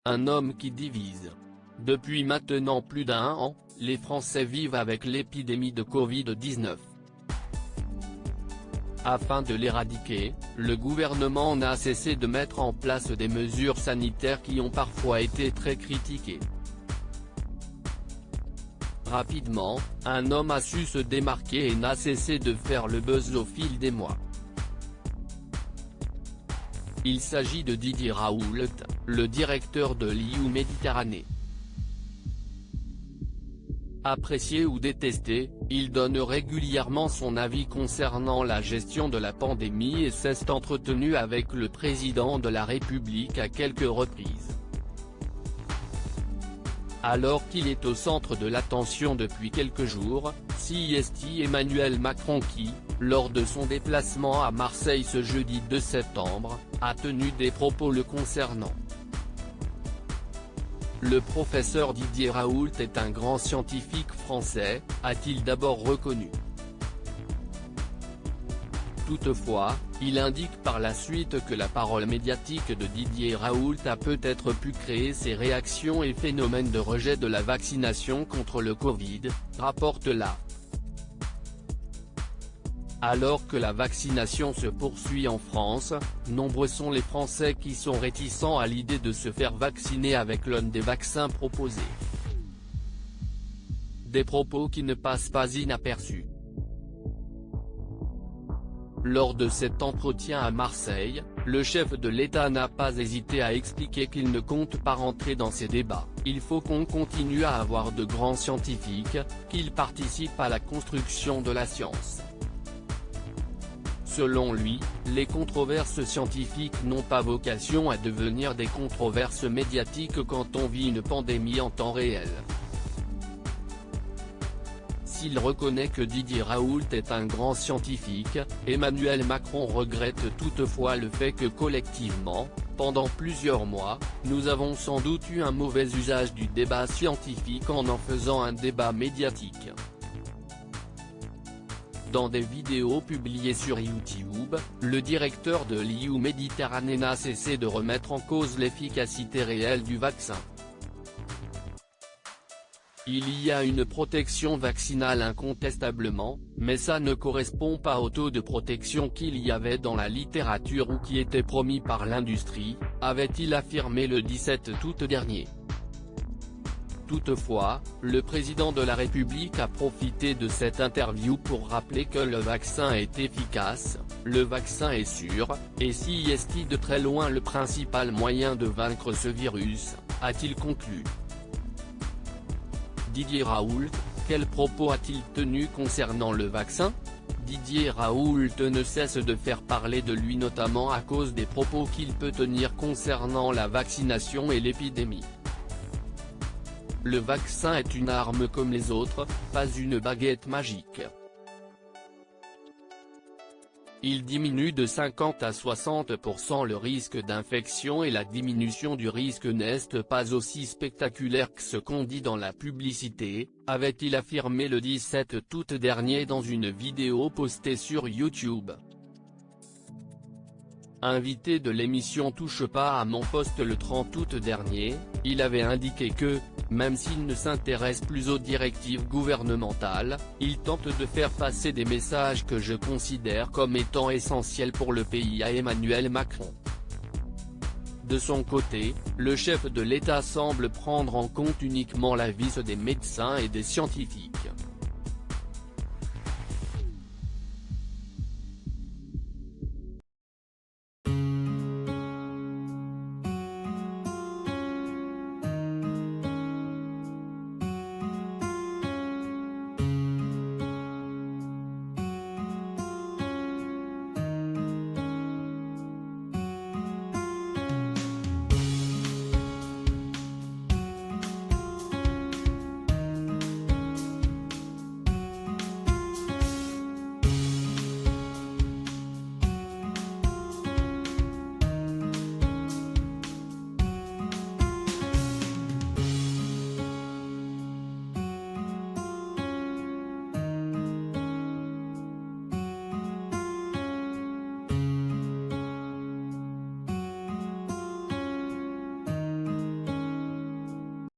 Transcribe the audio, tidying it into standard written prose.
Un homme qui divise. Depuis maintenant plus d'1 an, les Français vivent avec l'épidémie de Covid-19. Afin de l'éradiquer, le gouvernement n'a cessé de mettre en place des mesures sanitaires qui ont parfois été très critiquées. Rapidement, un homme a su se démarquer et n'a cessé de faire le buzz au fil des mois. Il s'agit de Didier Raoult, le directeur de l'IU Méditerranée. Apprécié ou détesté, il donne régulièrement son avis concernant la gestion de la pandémie et s'est entretenu avec le président de la République à quelques reprises. Alors qu'il est au centre de l'attention depuis quelques jours, c'est Emmanuel Macron qui, lors de son déplacement à Marseille ce jeudi 2 septembre, a tenu des propos le concernant. Le professeur Didier Raoult est un grand scientifique français, a-t-il d'abord reconnu. Toutefois, il indique par la suite que la parole médiatique de Didier Raoult a peut-être pu créer ces réactions et phénomènes de rejet de la vaccination contre le Covid, rapporte l'AFP. Alors que la vaccination se poursuit en France, nombreux sont les Français qui sont réticents à l'idée de se faire vacciner avec l'un des vaccins proposés. Des propos qui ne passent pas inaperçus. Lors de cet entretien à Marseille, le chef de l'État n'a pas hésité à expliquer qu'il ne compte pas rentrer dans ces débats. Il faut qu'on continue à avoir de grands scientifiques, qu'ils participent à la construction de la science. Selon lui, les controverses scientifiques n'ont pas vocation à devenir des controverses médiatiques quand on vit une pandémie en temps réel. S'il reconnaît que Didier Raoult est un grand scientifique, Emmanuel Macron regrette toutefois le fait que collectivement, pendant plusieurs mois, nous avons sans doute eu un mauvais usage du débat scientifique en faisant un débat médiatique. Dans des vidéos publiées sur YouTube, le directeur de l'IU Méditerranée n'a cessé de remettre en cause l'efficacité réelle du vaccin. Il y a une protection vaccinale incontestablement, mais ça ne correspond pas au taux de protection qu'il y avait dans la littérature ou qui était promis par l'industrie, avait-il affirmé le 17 août dernier. Toutefois, le président de la République a profité de cette interview pour rappeler que le vaccin est efficace, le vaccin est sûr, et c'est de très loin le principal moyen de vaincre ce virus, a-t-il conclu. Didier Raoult, quels propos a-t-il tenus concernant le vaccin? Didier Raoult ne cesse de faire parler de lui notamment à cause des propos qu'il peut tenir concernant la vaccination et l'épidémie. Le vaccin est une arme comme les autres, pas une baguette magique. Il diminue de 50 à 60% le risque d'infection et la diminution du risque n'est pas aussi spectaculaire que ce qu'on dit dans la publicité, avait-il affirmé le 17 août dernier dans une vidéo postée sur YouTube. Invité de l'émission Touche pas à mon poste le 30 août dernier, il avait indiqué que, même s'il ne s'intéresse plus aux directives gouvernementales, il tente de faire passer des messages que je considère comme étant essentiels pour le pays à Emmanuel Macron. De son côté, le chef de l'État semble prendre en compte uniquement l'avis des médecins et des scientifiques.